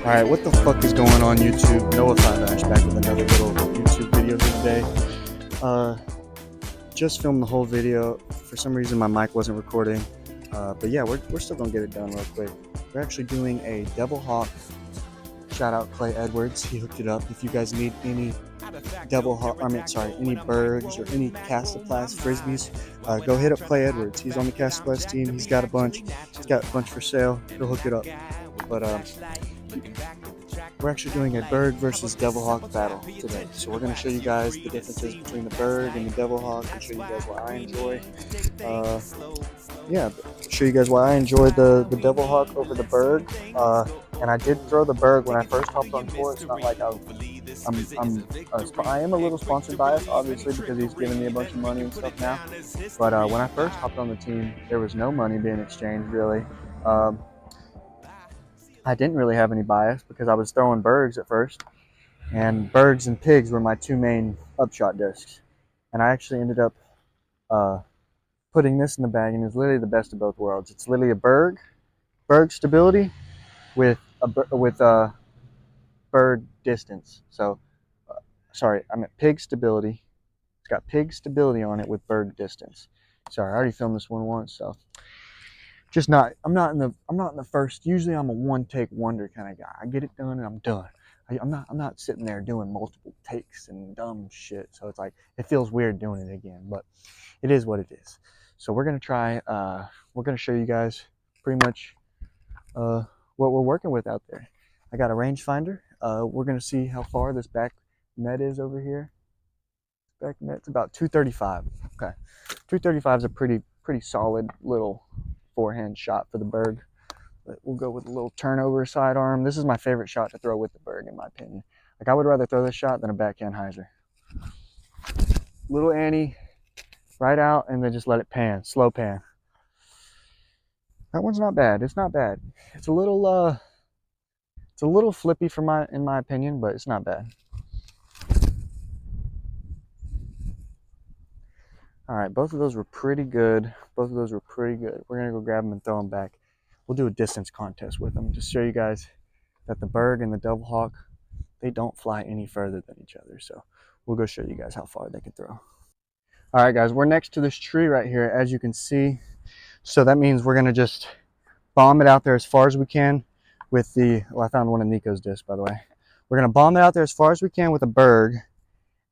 Alright, what the fuck is going on YouTube? Noah 5 back with another little YouTube video here today. Just filmed the whole video. For some reason my mic wasn't recording. But yeah, we're still gonna get it done real quick. We're actually doing a Devil Hawk. Shout out Clay Edwards, he hooked it up. If you guys need any any Bergs or any Castaplast Frisbees, go hit up Clay Edwards. He's on the Castaplast team. He's got a bunch. He's got a bunch for sale. He'll hook it up. But we're actually doing a Berg versus Devil Hawk battle today. So we're going to show you guys the differences between the Berg and the Devil Hawk and show you guys why I enjoy. Show you guys why I enjoy the Devil Hawk over the Berg. And I did throw the Berg when I first hopped on tour. It's not like I am a little sponsored bias, obviously, because he's giving me a bunch of money and stuff now. But when I first hopped on the team, there was no money being exchanged, really. I didn't really have any bias because I was throwing Bergs at first, and Bergs and Pigs were my two main upshot discs. And I actually ended up putting this in the bag, and it's literally the best of both worlds. It's literally a Berg stability with Berg distance. So, sorry, I meant Pig stability. It's got Pig stability on it with Berg distance. Sorry, I already filmed this one once, so. I'm not in the first. Usually I'm a one take wonder kind of guy. I get it done and I'm done. I'm not sitting there doing multiple takes and dumb shit. So it's like, it feels weird doing it again, but it is what it is. So we're going to try, we're going to show you guys pretty much what we're working with out there. I got a rangefinder. We're going to see how far this back net is over here. Back net's about 235. Okay. 235 is a pretty solid little forehand shot for the Berg. But we'll go with a little turnover sidearm. This is my favorite shot to throw with the Berg, in my opinion. Like, I would rather throw this shot than a backhand hyzer. Little Annie, right out, and then just let it pan, slow pan. That one's not bad. It's not bad. It's a little flippy in my opinion, but it's not bad. All right, both of those were pretty good. We're gonna go grab them and throw them back. We'll do a distance contest with them, just show you guys that the Berg and the Devil Hawk, they don't fly any further than each other. So we'll go show you guys how far they can throw. All right, guys, we're next to this tree right here, as you can see. So that means we're gonna just bomb it out there as far as we can with the, I found one of Nico's discs, by the way. We're gonna bomb it out there as far as we can with the Berg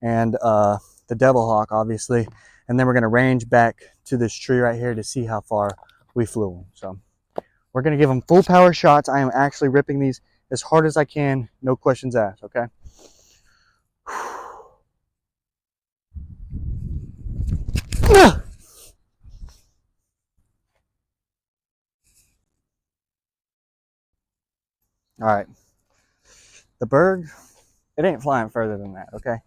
and the Devil Hawk, obviously. And then we're going to range back to this tree right here to see how far we flew them. So we're going to give them full power shots. I am actually ripping these as hard as I can, no questions asked, okay? All right. The Berg, it ain't flying further than that, okay?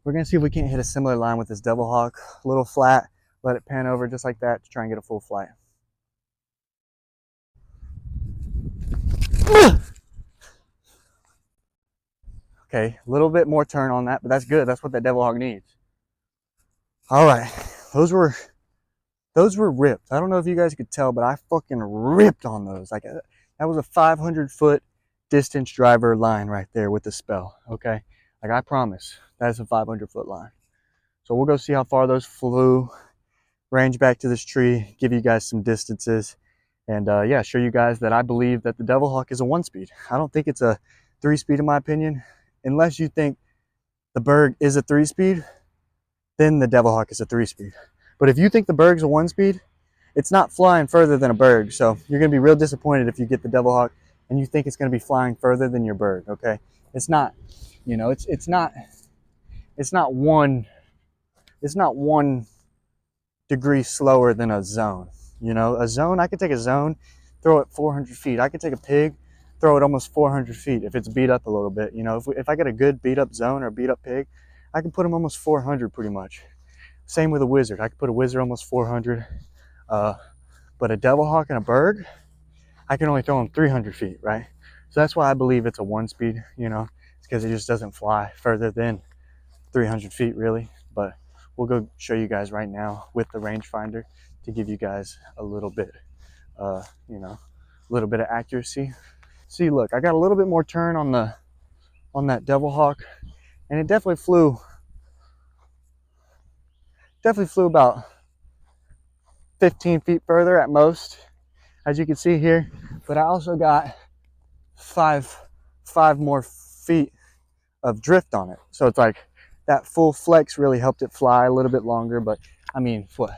We're going to see if we can't hit a similar line with this Devil Hawk. A little flat, let it pan over just like that to try and get a full flight. Okay, a little bit more turn on that, but that's good. That's what that Devil Hawk needs. All right, those were ripped. I don't know if you guys could tell, but I fucking ripped on those. Like, that was a 500-foot distance driver line right there with the spell, okay? Like, I promise, that's a 500-foot line. So we'll go see how far those flew, range back to this tree, give you guys some distances, and yeah, show you guys that I believe that the Devil Hawk is a 1-speed. I don't think it's a 3-speed in my opinion. Unless you think the Berg is a 3-speed, then the Devil Hawk is a 3-speed. But if you think the Berg's a 1-speed, it's not flying further than a Berg. So you're going to be real disappointed if you get the Devil Hawk and you think it's going to be flying further than your Berg, okay? It's not, you know, it's not 1 degree slower than a zone. You know, a zone, I could take a zone, throw it 400 feet. I could take a Pig, throw it almost 400 feet if it's beat up a little bit. You know, if I get a good beat up zone or beat up Pig, I can put them almost 400 pretty much. Same with a Wizard. I could put a Wizard almost 400. But a Devil Hawk and a Berg, I can only throw them 300 feet, right? So that's why I believe it's a 1-speed, you know, it's because it just doesn't fly further than 300 feet really. But we'll go show you guys right now with the rangefinder to give you guys a little bit, you know, a little bit of accuracy. See, look, I got a little bit more turn on that Devil Hawk, and it definitely flew about 15 feet further at most, as you can see here. But I also got five more feet of drift on it, so it's like that full flex really helped it fly a little bit longer. But I mean, what,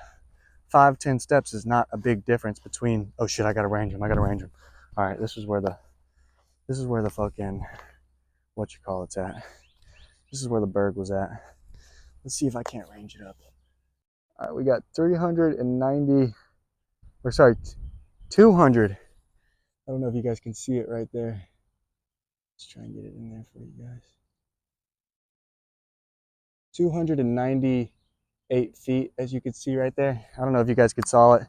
5-10 steps is not a big difference between, oh shit, I gotta range him. All right, this is where the fucking, what you call it's at. This is where the Berg was at. Let's see if I can't range it up. All right, we got 390, or sorry, 200. I don't know if you guys can see it right there. Let's try and get it in there for you guys. 298 feet, as you can see right there. I don't know if you guys could saw it,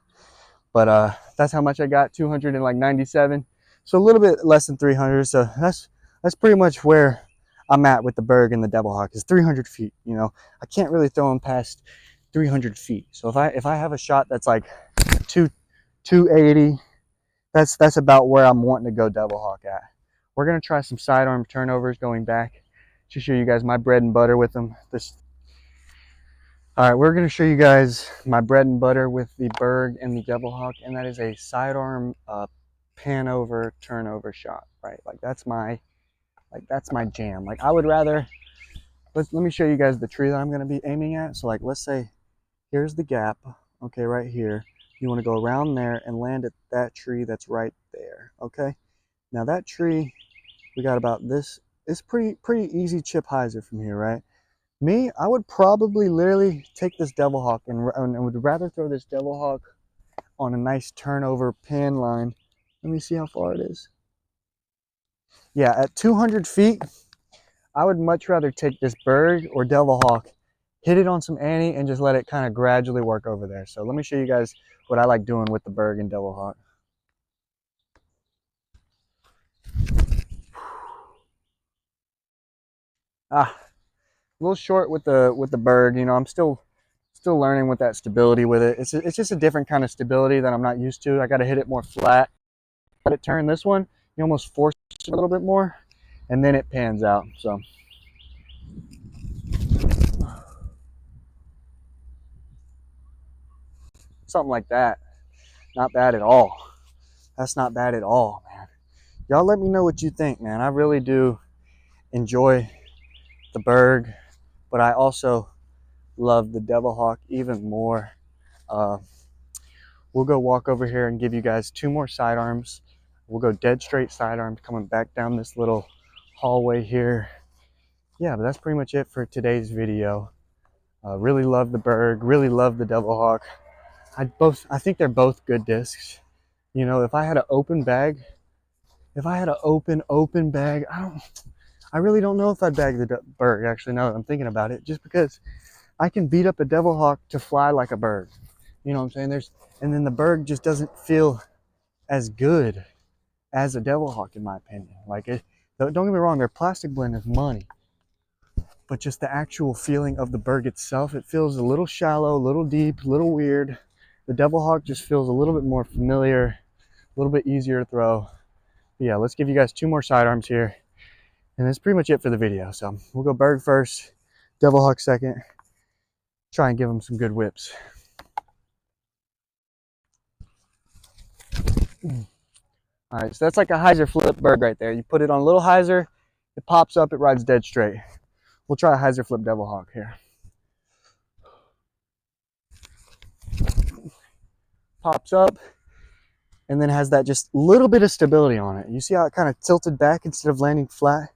but that's how much I got, 297. So a little bit less than 300. So that's pretty much where I'm at with the Berg and the Devil Hawk, is 300 feet. You know, I can't really throw them past 300 feet. So if I have a shot that's like 280, that's about where I'm wanting to go Devil Hawk at. We're gonna try some sidearm turnovers going back to show you guys my bread and butter with them. All right, we're gonna show you guys my bread and butter with the Berg and the Devil Hawk, and that is a sidearm pan over turnover shot, right? Like that's my jam. Like I would rather, let me show you guys the tree that I'm gonna be aiming at. So like, let's say here's the gap, okay, right here. You want to go around there and land at that tree that's right there, okay? Now that tree, we got about this. It's pretty easy chip hyzer from here, right? Me, I would probably literally take this Devil Hawk and would rather throw this Devil Hawk on a nice turnover pan line. Let me see how far it is. Yeah, at 200 feet, I would much rather take this Berg or Devil Hawk, hit it on some Annie, and just let it kind of gradually work over there. So let me show you guys what I like doing with the Berg and Devil Hawk. A little short with the Berg. You know, I'm still learning with that stability with it. It's just a different kind of stability that I'm not used to. I got to hit it more flat. Let it turn. This one, you almost force it a little bit more, and then it pans out. So something like that. Not bad at all. That's not bad at all, man. Y'all let me know what you think, man. I really do enjoy the Berg, but I also love the Devil Hawk even more. We'll go walk over here and give you guys 2 more sidearms. We'll go dead straight sidearms coming back down this little hallway here. Yeah, but that's pretty much it for today's video. Really love the Berg, really love the Devil Hawk. I think they're both good discs. You know, if I had an open bag, I really don't know if I'd bag the Berg, actually, now that I'm thinking about it, just because I can beat up a Devil Hawk to fly like a Berg. You know what I'm saying? And then the Berg just doesn't feel as good as a Devil Hawk, in my opinion. Like, don't get me wrong, their plastic blend is money, but just the actual feeling of the Berg itself, it feels a little shallow, a little deep, a little weird. The Devil Hawk just feels a little bit more familiar, a little bit easier to throw. But yeah, let's give you guys 2 more sidearms here, and that's pretty much it for the video. So we'll go Berg first, Devil Hawk second. Try and give them some good whips. All right, so that's like a hyzer flip Berg right there. You put it on a little hyzer, it pops up, it rides dead straight. We'll try a hyzer flip Devil Hawk here. Pops up, and then has that just little bit of stability on it. You see how it kind of tilted back instead of landing flat?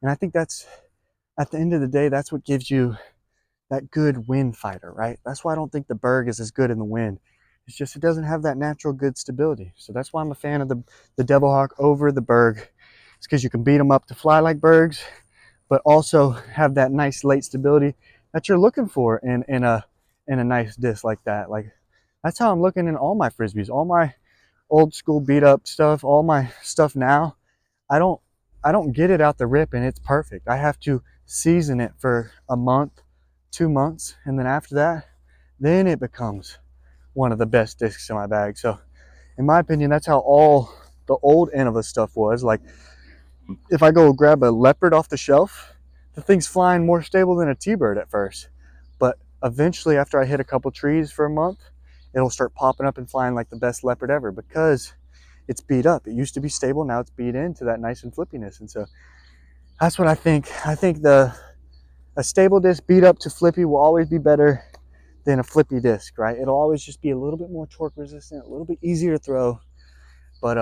And I think that's, at the end of the day, that's what gives you that good wind fighter, right? That's why I don't think the Berg is as good in the wind. It's just, it doesn't have that natural good stability. So that's why I'm a fan of the Devil Hawk over the Berg. It's because you can beat them up to fly like Bergs, but also have that nice late stability that you're looking for in a nice disc like that. Like, that's how I'm looking in all my Frisbees, all my old school beat up stuff, all my stuff now. I don't get it out the rip and it's perfect. I have to season it for a month, 2 months, and then after that, then it becomes one of the best discs in my bag. So in my opinion, that's how all the old Innova stuff was. Like if I go grab a leopard off the shelf, the thing's flying more stable than a T-bird at first. But eventually, after I hit a couple trees for a month, it'll start popping up and flying like the best leopard ever because it's beat up. It used to be stable, now it's beat into that nice and flippiness. And so that's what I think. I think a stable disc beat up to flippy will always be better than a flippy disc, right? It'll always just be a little bit more torque resistant, a little bit easier to throw. But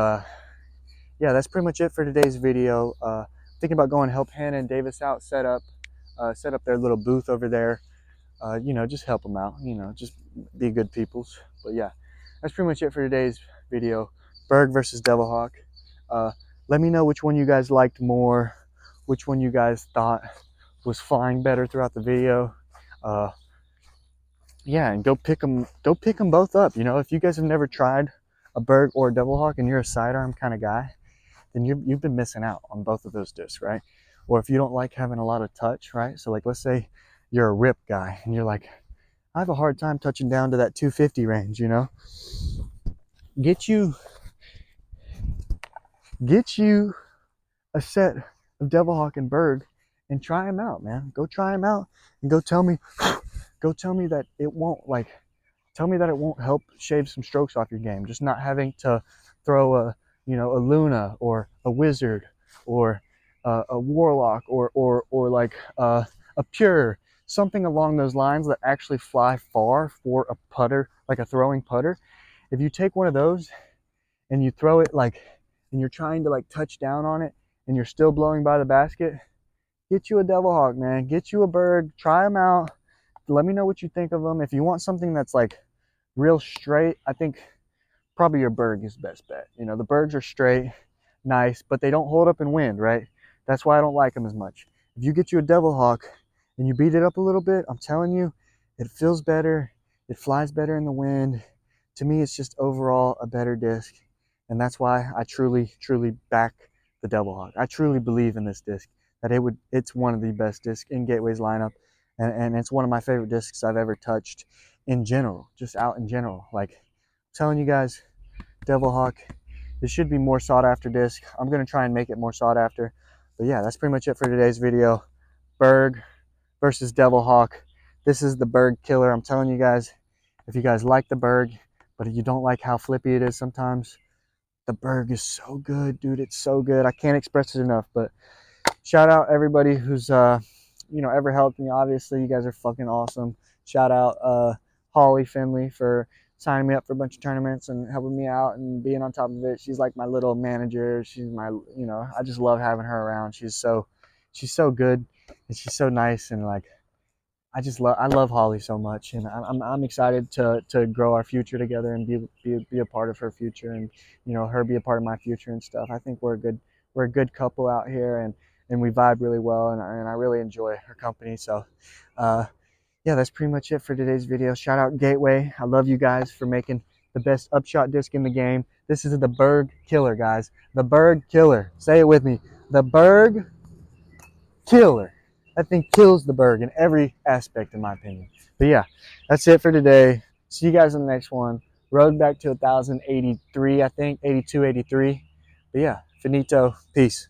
yeah, that's pretty much it for today's video. Thinking about going help Hannah and Davis out, set up their little booth over there. You know, just help them out. You know, just be good peoples. But yeah, that's pretty much it for today's video. Berg versus Devilhawk. Let me know which one you guys liked more, which one you guys thought was flying better throughout the video. Yeah, and go pick them both up. You know, if you guys have never tried a Berg or a Devilhawk and you're a sidearm kind of guy, then you've been missing out on both of those discs, right? Or if you don't like having a lot of touch, right? So like, let's say you're a rip guy and you're like, I have a hard time touching down to that 250 range, you know? Get you a set of Devilhawk and Berg and try them out, man. Go try them out and go tell me that it won't help shave some strokes off your game. Just not having to throw a Luna or a Wizard or a Warlock or like a Pure, something along those lines that actually fly far for a putter, like a throwing putter. If you take one of those and you throw it like, and you're trying to like touch down on it and you're still blowing by the basket, get you a Devilhawk, man. Get you a Berg. Try them out. Let me know what you think of them. If you want something that's like real straight, I think probably your Berg is the best bet. You know, the Bergs are straight, nice, but they don't hold up in wind, right? That's why I don't like them as much. If you get you a Devilhawk and you beat it up a little bit, I'm telling you, it feels better. It flies better in the wind. To me, it's just overall a better disc. And that's why I truly, truly back the Devilhawk. I truly believe in this disc, that it's one of the best discs in Gateway's lineup. And it's one of my favorite discs I've ever touched in general, just out in general. Like, I'm telling you guys, Devilhawk, this should be more sought after disc. I'm going to try and make it more sought after. But yeah, that's pretty much it for today's video. Berg versus Devilhawk. This is the Berg killer. I'm telling you guys, if you guys like the Berg, but if you don't like how flippy it is sometimes, the Berg is so good, dude. It's so good. I can't express it enough. But shout out everybody who's ever helped me. Obviously, you guys are fucking awesome. Shout out Holly Finley for signing me up for a bunch of tournaments and helping me out and being on top of it. She's like my little manager. She's my, I just love having her around. She's so good and she's so nice, and like I love Holly so much, and I'm excited to grow our future together and be a part of her future, and her be a part of my future and stuff. I think we're a good couple out here, and we vibe really well, and I really enjoy her company. So yeah, that's pretty much it for today's video. Shout out Gateway. I love you guys for making the best upshot disc in the game. This is the Berg killer, guys. The Berg killer. Say it with me. The Berg killer. That thing kills the Berg in every aspect, in my opinion. But yeah, that's it for today. See you guys in the next one. Road back to 1,083, I think. 82, 83. But yeah, finito. Peace.